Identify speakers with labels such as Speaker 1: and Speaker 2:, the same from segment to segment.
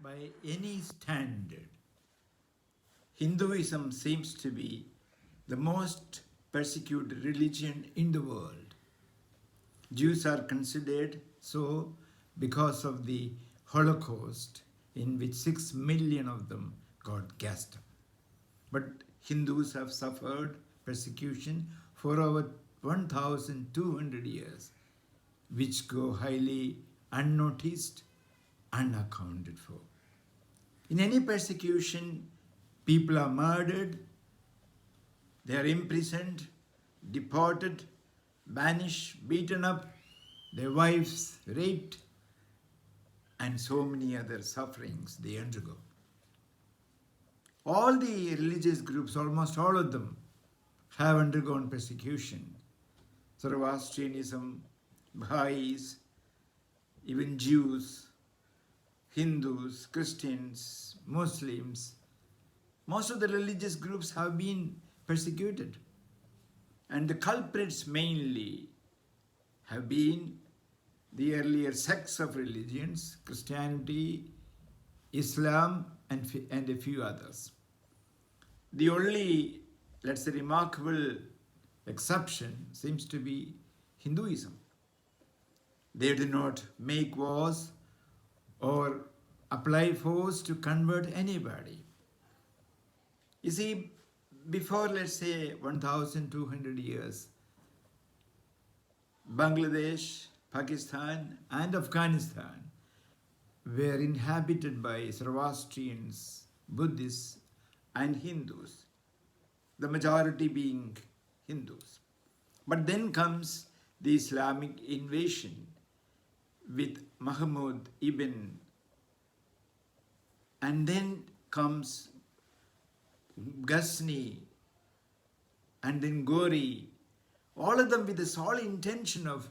Speaker 1: By any standard, Hinduism seems to be the most persecuted religion in the world. Jews are considered so because of the Holocaust, in which 6 million of them got gassed up. But Hindus have suffered persecution for over 1,200 years, which go highly unnoticed, unaccounted for. In any persecution, people are murdered, they are imprisoned, deported, banished, beaten up, their wives raped, and so many other sufferings they undergo. All the religious groups, almost all of them, have undergone persecution. Zoroastrianism, Baha'is, even Jews, Hindus, Christians, Muslims, most of the religious groups have been persecuted. And the culprits mainly have been the earlier sects of religions, Christianity, Islam, and a few others. The only, let's say, remarkable exception seems to be Hinduism. They do not make wars or apply force to convert anybody. You see, before, let's say, 1,200 years, Bangladesh, Pakistan, and Afghanistan were inhabited by Zoroastrians, Buddhists, and Hindus, the majority being Hindus. But then comes the Islamic invasion with Mahmud ibn, and then comes Ghazni, and then Gori, all of them with the sole intention of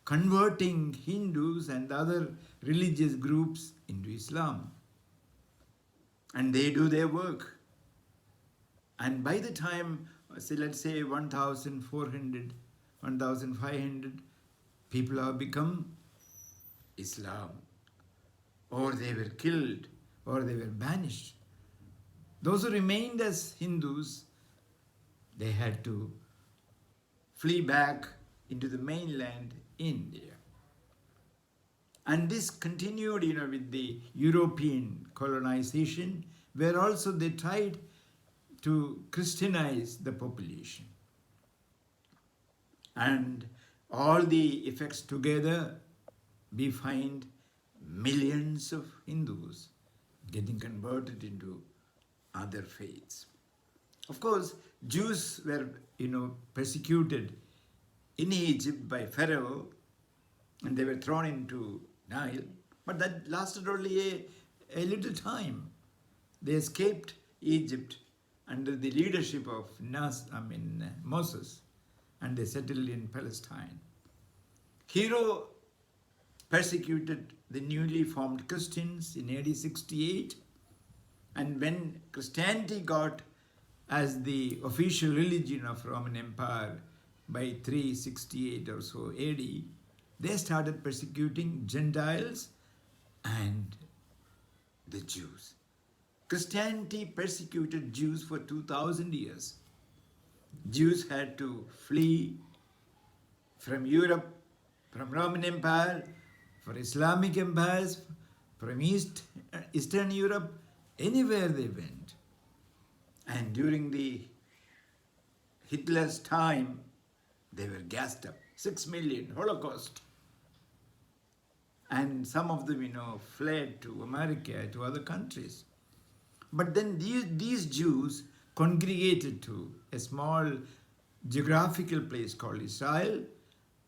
Speaker 1: converting Hindus and other religious groups into Islam. And they do their work. And by the time, let's say 1,400, 1,500 people have become Islam, or they were killed, or they were banished. Those who remained as Hindus, they had to flee back into the mainland India. And this continued, with the European colonization, where also they tried to Christianize the population. And all the effects together, we find millions of Hindus getting converted into other faiths. Of course, Jews were, persecuted in Egypt by Pharaoh, and they were thrown into Nile, but that lasted only a little time. They escaped Egypt under the leadership of Moses, and they settled in Palestine. Hero persecuted the newly formed Christians in AD 68, and when Christianity got as the official religion of Roman Empire by 368 or so AD, they started persecuting Gentiles and the Jews. Christianity persecuted Jews for 2,000 years. Jews had to flee from Europe, from Roman Empire, for Islamic empires, from Eastern Europe, anywhere they went. And during the Hitler's time, they were gassed up. 6 million, Holocaust. And some of them, fled to America, to other countries. But then these Jews congregated to a small geographical place called Israel,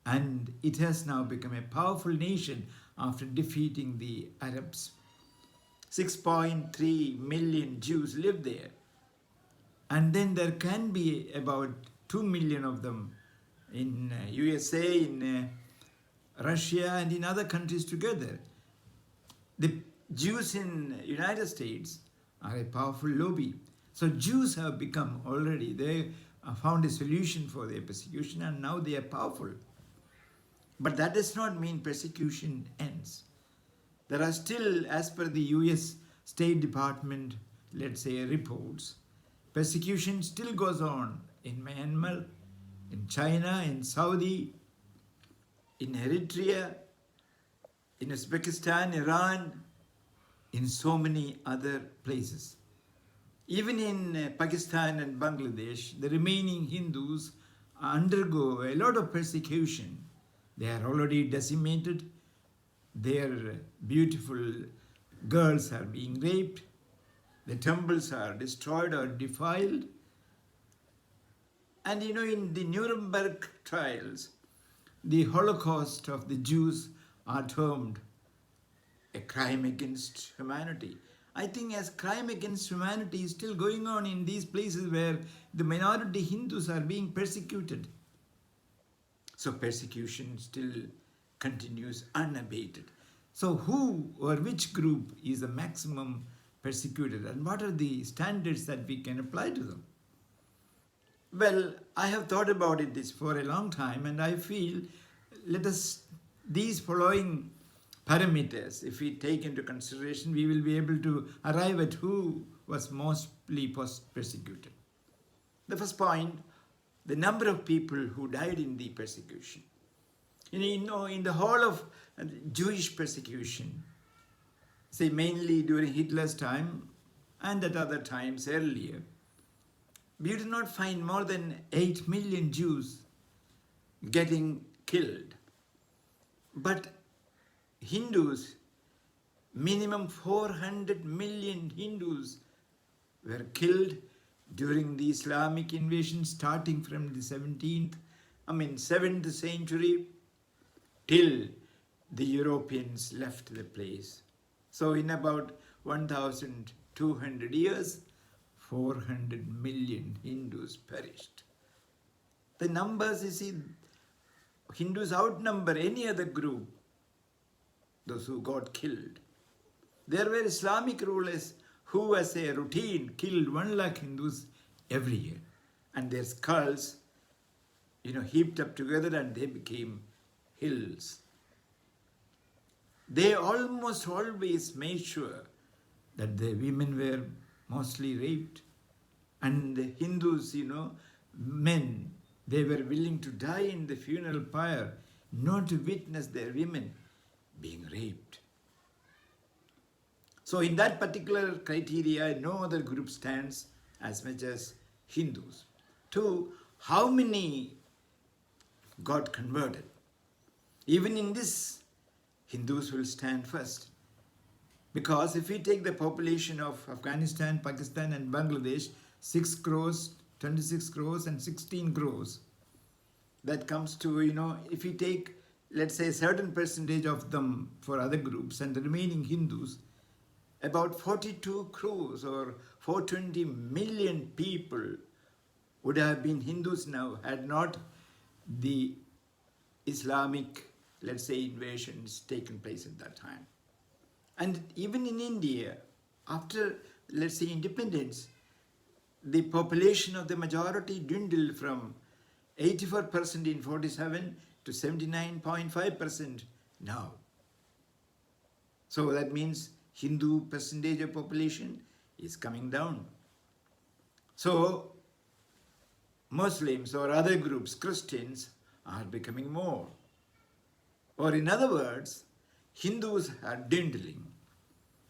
Speaker 1: and it has now become a powerful nation after defeating the Arabs. 6.3 million Jews live there. And then there can be about 2 million of them in USA, in Russia, and in other countries together. The Jews in United States are a powerful lobby. So Jews have become already, they found a solution for their persecution, and now they are powerful. But that does not mean persecution ends. There are still, as per the US State Department, let's say, reports, persecution still goes on in Myanmar, in China, in Saudi, in Eritrea, in Uzbekistan, Iran, in so many other places. Even in Pakistan and Bangladesh, the remaining Hindus undergo a lot of persecution. They are already decimated. Their beautiful girls are being raped. The temples are destroyed or defiled. And in the Nuremberg trials, the Holocaust of the Jews are termed a crime against humanity. I think as crime against humanity is still going on in these places where the minority Hindus are being persecuted. So persecution still continues unabated. So who or which group is the maximum persecuted, and what are the standards that we can apply to them? Well, I have thought about this for a long time, and I feel these following parameters, if we take into consideration, we will be able to arrive at who was mostly persecuted. The first point, the number of people who died in the persecution. In the whole of Jewish persecution, say mainly during Hitler's time and at other times earlier, we do not find more than 8 million Jews getting killed. But Hindus, minimum 400 million Hindus were killed during the Islamic invasion, starting from the 7th century till the Europeans left the place. So in about 1,200 years, 400 million Hindus perished. The numbers, you see, Hindus outnumber any other group, those who got killed. There were Islamic rulers who, as a routine, killed 1 lakh Hindus every year. And their skulls, heaped up together, and they became hills. They almost always made sure that the women were mostly raped. And the Hindus, men, they were willing to die in the funeral pyre, not to witness their women being raped. So in that particular criteria, no other group stands as much as Hindus. 2, how many got converted? Even in this, Hindus will stand first. Because if we take the population of Afghanistan, Pakistan and Bangladesh, 6 crores, 26 crores and 16 crores, that comes to, if we take, let's say, a certain percentage of them for other groups and the remaining Hindus, about 42 crores or 420 million people would have been Hindus now had not the Islamic, let's say, invasions taken place at that time. And even in India, after, let's say, independence, the population of the majority dwindled from 84% in 47 to 79.5% now. So that means Hindu percentage of population is coming down. So Muslims or other groups, Christians, are becoming more. Or in other words, Hindus are dwindling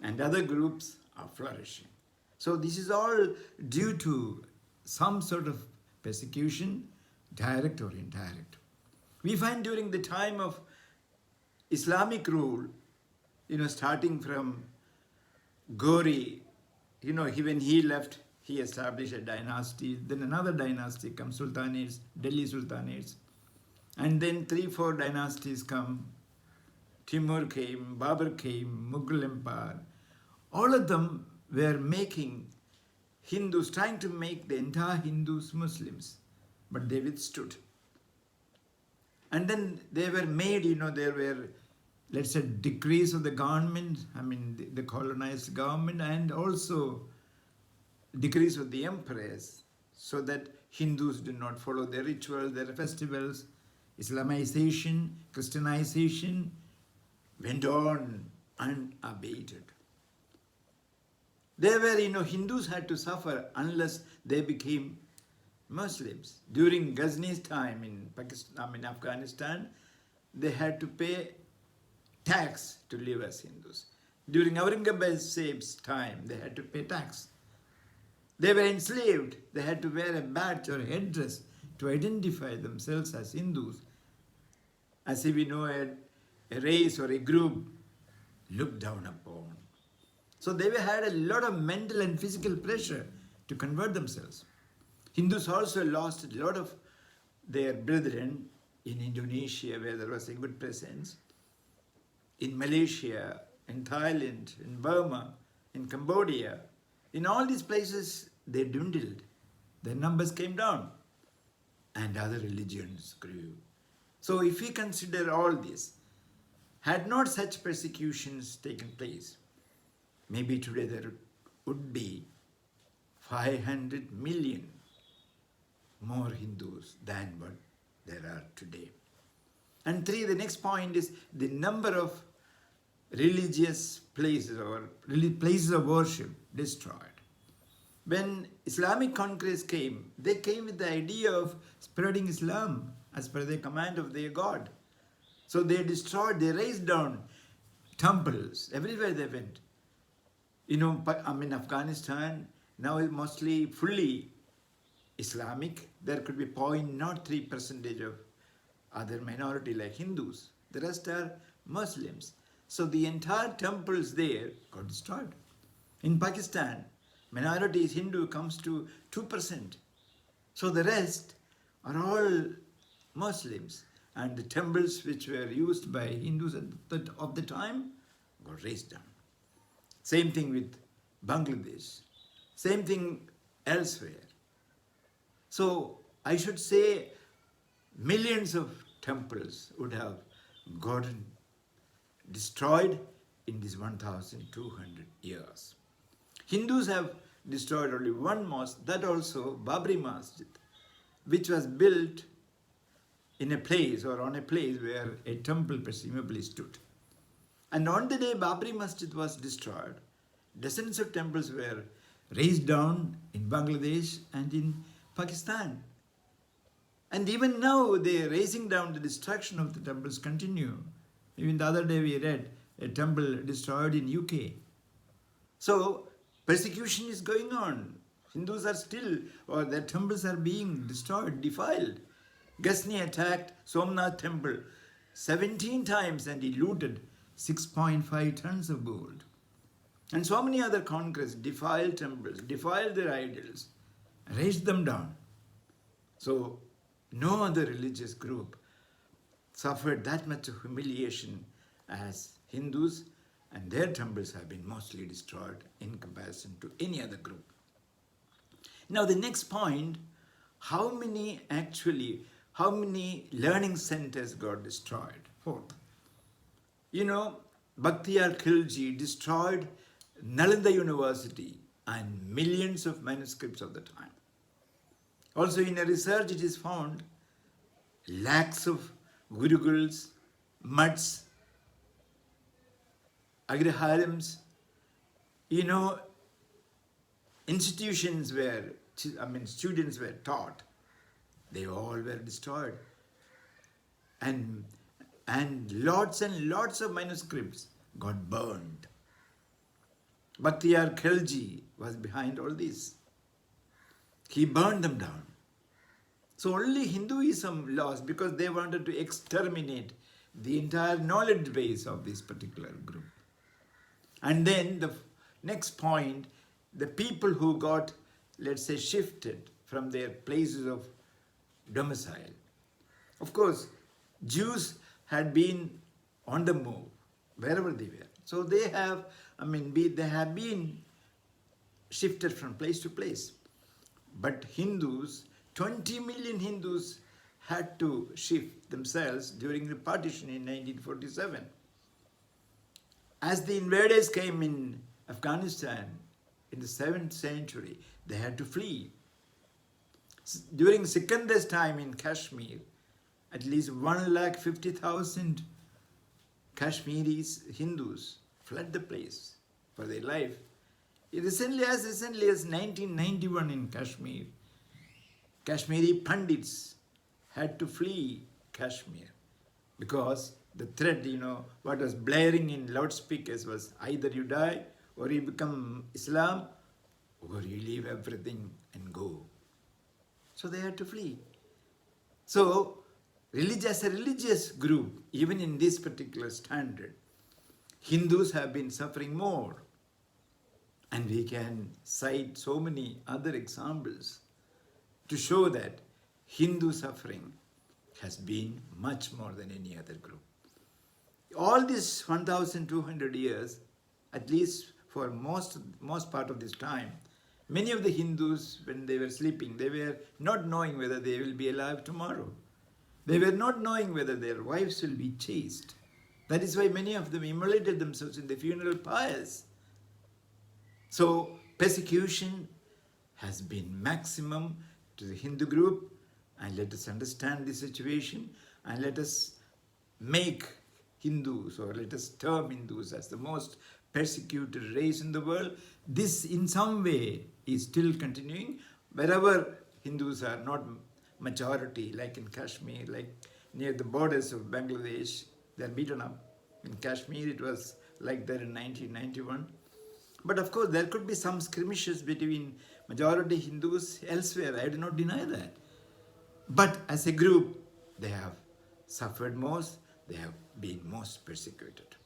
Speaker 1: and other groups are flourishing. So this is all due to some sort of persecution, direct or indirect. We find during the time of Islamic rule, starting from Ghori, when he left, he established a dynasty. Then another dynasty comes, Sultanates, Delhi Sultanates. And then 3-4 dynasties come. Timur came, Babur came, Mughal Empire. All of them were making Hindus, trying to make the entire Hindus Muslims. But they withstood. And then they were made, there were, let's say, decrees of the government, the colonized government, and also decrees of the emperors, so that Hindus do not follow their rituals, their festivals. Islamization, Christianization went on unabated. They were, Hindus had to suffer unless they became Muslims. During Ghazni's time in Afghanistan, they had to pay tax to live as Hindus. During Aurangzeb's time, they had to pay tax. They were enslaved. They had to wear a badge or a headdress to identify themselves as Hindus, as if a race or a group looked down upon. So they had a lot of mental and physical pressure to convert themselves. Hindus also lost a lot of their brethren in Indonesia, where there was a good presence, in Malaysia, in Thailand, in Burma, in Cambodia. In all these places, they dwindled. Their numbers came down, and other religions grew. So if we consider all this, had not such persecutions taken place, maybe today there would be 500 million more Hindus than what there are today. And three, the next point is the number of religious places or places of worship destroyed. When Islamic conquerors came, they came with the idea of spreading Islam as per the command of their God. So they razed down temples everywhere they went. Afghanistan now is mostly fully Islamic. There could be 0.03% of other minority like Hindus. The rest are Muslims. So the entire temples there got destroyed. In Pakistan, minority Hindu comes to 2%. So the rest are all Muslims. And the temples which were used by Hindus of the time got razed down. Same thing with Bangladesh. Same thing elsewhere. So I should say millions of temples would have gotten destroyed in these 1,200 years. Hindus have destroyed only one mosque, that also Babri Masjid, which was built in a place or on a place where a temple presumably stood. And on the day Babri Masjid was destroyed, dozens of temples were razed down in Bangladesh and in Pakistan. And even now, the razing down, the destruction of the temples continue. Even the other day we read a temple destroyed in UK. So persecution is going on. Hindus are still, or their temples are being destroyed, defiled. Ghazni attacked Somnath temple 17 times and he looted 6.5 tons of gold. And so many other conquerors defiled temples, defiled their idols, razed them down. So no other religious group suffered that much of humiliation as Hindus, and their temples have been mostly destroyed in comparison to any other group. Now the next point, how many learning centers got destroyed? Fourth, Bakhtiyar Khilji destroyed Nalanda University and millions of manuscripts of the time. Also in a research it is found lakhs of gurukuls, mutts, agrihariams, institutions where students were taught, they all were destroyed. And lots of manuscripts got burned. Bakhtiyar Khilji was behind all this. He burned them down. So only Hinduism lost because they wanted to exterminate the entire knowledge base of this particular group. And then the next point, the people who got, let's say, shifted from their places of domicile. Of course, Jews had been on the move wherever they were. So they have been shifted from place to place. But Hindus, 20 million Hindus had to shift themselves during the partition in 1947. As the invaders came in Afghanistan in the 7th century, they had to flee. During Sikandar's time in Kashmir, at least 150,000 Kashmiris Hindus fled the place for their life. As recently as 1991 in Kashmir, Kashmiri Pandits had to flee Kashmir because the threat, what was blaring in loudspeakers was either you die or you become Islam or you leave everything and go. So they had to flee. So, as a religious group, even in this particular standard, Hindus have been suffering more. And we can cite so many other examples to show that Hindu suffering has been much more than any other group. All these 1,200 years, at least for most part of this time, many of the Hindus, when they were sleeping, they were not knowing whether they will be alive tomorrow. They were not knowing whether their wives will be chaste. That is why many of them immolated themselves in the funeral pyres. So persecution has been maximum to the Hindu group, and let us understand the situation and let us make Hindus, or let us term Hindus, as the most persecuted race in the world. This in some way is still continuing wherever Hindus are not majority, like in Kashmir, like near the borders of Bangladesh, they are beaten up. In Kashmir it was like that in 1991. But of course, there could be some skirmishes between majority Hindus elsewhere. I do not deny that. But as a group, they have suffered most. They have been most persecuted.